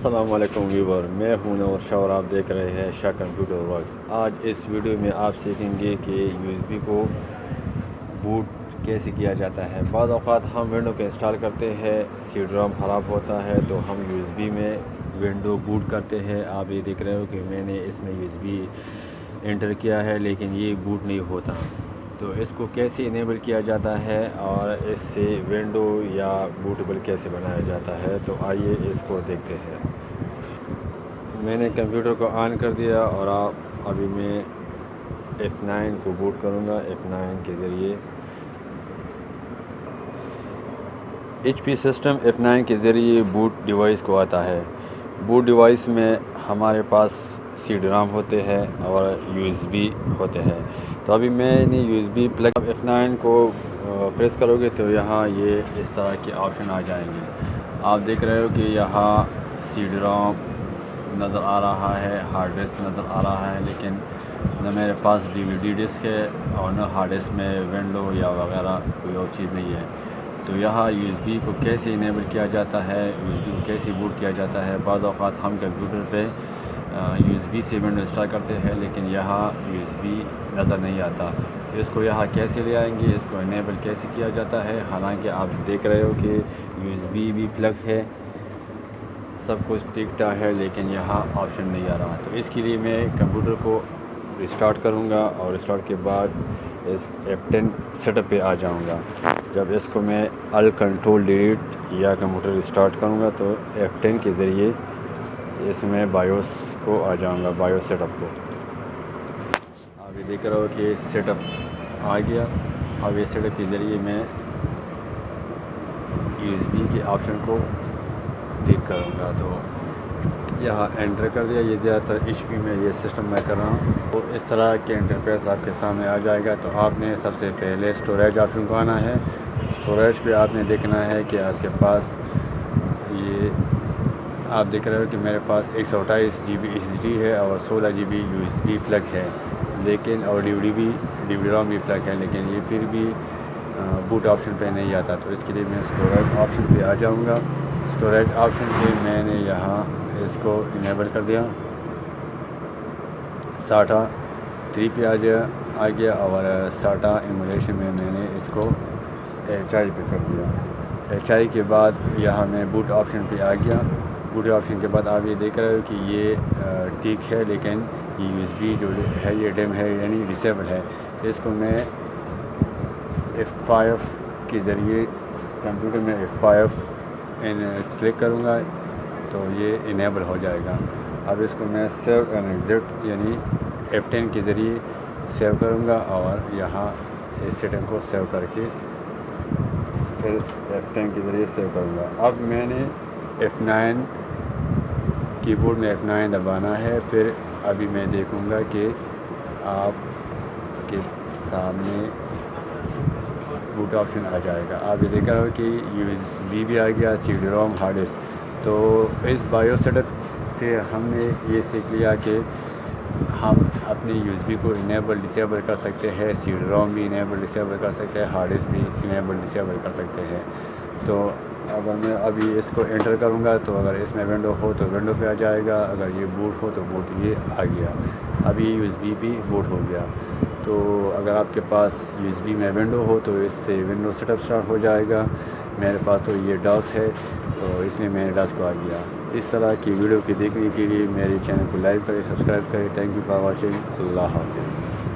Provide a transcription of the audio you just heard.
السلام علیکم ویور، میں ہوں نور شاہ اور آپ دیکھ رہے ہیں شاہ کمپیوٹر ورکس۔ آج اس ویڈیو میں آپ سیکھیں گے کہ یو ایس بی کو بوٹ کیسے کیا جاتا ہے۔ بعض اوقات ہم ونڈو کو انسٹال کرتے ہیں، سی ڈی روم خراب ہوتا ہے تو ہم یو ایس بی میں ونڈو بوٹ کرتے ہیں۔ آپ یہ دیکھ رہے ہو کہ میں نے اس میں یو ایس بی انٹر کیا ہے لیکن یہ بوٹ نہیں ہوتا، تو اس کو کیسے انیبل کیا جاتا ہے اور اس سے ونڈو یا بوٹیبل کیسے بنایا جاتا ہے، تو آئیے اس کو دیکھتے ہیں۔ میں نے کمپیوٹر کو آن کر دیا اور ابھی میں F9 کو بوٹ کروں گا۔ F9 کے ذریعے HP سسٹم F9 کے ذریعے بوٹ ڈیوائس کو آتا ہے۔ بوٹ ڈیوائس میں ہمارے پاس سی ڈی رام ہوتے ہیں اور یو ایس بی ہوتے ہیں، تو ابھی میں نے U S B plug F9 کو پریس کرو گے تو یہاں یہ اس طرح کے آپشن آ جائیں گے۔ آپ دیکھ رہے ہو کہ یہاں سی ڈی رام نظر آ رہا ہے، ہارڈ ڈسک نظر آ رہا ہے، لیکن نہ میرے پاس DVD ڈسک ہے اور نہ ہارڈ ڈسک میں ونڈو یا وغیرہ کوئی اور چیز نہیں ہے۔ تو یہاں یو ایس بی کو کیسے انیبل کیا جاتا ہے، یو ایس بی کو کیسے بوٹ کیا جاتا ہے۔ بعض اوقات ہم کمپیوٹر پہ یو ایس بی سے ونڈو انسٹال کرتے ہیں لیکن یہاں یو ایس بی نظر نہیں آتا، تو اس کو یہاں کیسے لے آئیں گے، اس کو انیبل کیسے کیا جاتا ہے۔ حالانکہ آپ دیکھ رہے ہو کہ یو ایس بی بھی پلگ ہے، سب کچھ ٹھیک ٹھاک ہے، لیکن یہاں آپشن نہیں آ رہا۔ تو اس کے لیے میں کمپیوٹر کو ریسٹارٹ کروں گا اور ریسٹارٹ کے بعد اس F10 سیٹ اپ پہ آ جاؤں گا۔ جب اس کو میں کنٹرول ڈیلیٹ یا کمپیوٹر ریسٹارٹ کروں گا تو F10 کے ذریعے اس میں بایوس کو آ جاؤں گا، بایوس سیٹ اپ کو۔ آپ یہ دیکھ رہے ہو کہ سیٹ اپ آ گیا۔ اب اس سیٹ اپ کے ذریعے میں یو ایس بی کے آپشن کو کلک کروں گا، تو یہاں انٹر کر دیا۔ یہ زیادہ تر HP میں یہ سسٹم میں کر رہا ہوں، تو اس طرح کے انٹرفیس آپ کے سامنے آ جائے گا۔ تو آپ نے سب سے پہلے اسٹوریج آپشن کو آنا ہے۔ اسٹوریج پہ آپ نے دیکھنا ہے کہ آپ کے پاس یہ آپ دیکھ رہے ہو کہ میرے پاس 128 GB SSD ہے اور 16 GB U S B plug ہے، لیکن اور DVD رام بھی پلگ ہے، لیکن یہ پھر بھی بوٹ آپشن پہ نہیں آتا۔ تو اس کے لیے میں اسٹوریج آپشن پہ آ جاؤں گا۔ اسٹوریج آپشن پہ میں نے یہاں اس کو انیبل کر دیا، SATA 3 پہ آ گیا اور SATA ایمولیشن میں نے اس کو HI پہ کر دیا۔ HI کے بعد یہاں میں بوٹ آپشن پہ آ گیا۔ بوٹ آپشن کے بعد آپ یہ دیکھ رہے ہو کہ یہ ٹھیک ہے، لیکن یہ یو ایس بی جو ہے یہ ڈیم ہے، یعنی ڈسیبل ہے۔ اس کو میں F5 کے ذریعے کمپیوٹر میں F5 کلک کروں گا تو یہ انیبل ہو جائے گا۔ اب اس کو میں سیو اینڈ ایگزٹ یعنی F10 کے ذریعے سیو کروں گا اور یہاں اس سیٹنگ کو سیو کر کے پھر F10 کے ذریعے سیو کروں گا۔ اب میں نے F9 کی بورڈ میں F9 دبانا ہے، پھر ابھی میں دیکھوں گا کہ آپ کے سامنے بوٹ آپشن آ جائے گا۔ آپ یہ دیکھ رہے ہو کہ یو ایس بی بھی آ گیا، C D ROM, hard disk. تو اس بایوس سیٹ اپ سے ہم نے یہ سیکھ لیا کہ ہم اپنی یو ایس بی کو انیبل ڈسیبل کر سکتے ہیں، سی ڈی روم بھی انیبل ڈسیبل کر سکتے ہیں، ہارڈ ڈسک بھی انیبل ڈسیبل کر سکتے ہیں۔ تو اگر میں ابھی اس کو انٹر کروں گا تو اگر اس میں ونڈو ہو تو ونڈو پہ آ جائے گا، اگر یہ بوٹ ہو تو بوٹ یہ آ گیا۔ ابھی یو ایس بی بھی بوٹ ہو گیا۔ تو اگر آپ کے پاس یو ایس بی میں ونڈو ہو تو اس سے ونڈو سیٹ اپ اسٹارٹ ہو جائے گا۔ میرے پاس تو یہ ڈاس ہے تو اس میں میرے ڈاس کو آ گیا۔ اس طرح کی ویڈیو کی دیکھنے کے لیے میرے چینل کو لائک کریں، سبسکرائب کریں۔ Thank you for watching. Allah حافظ۔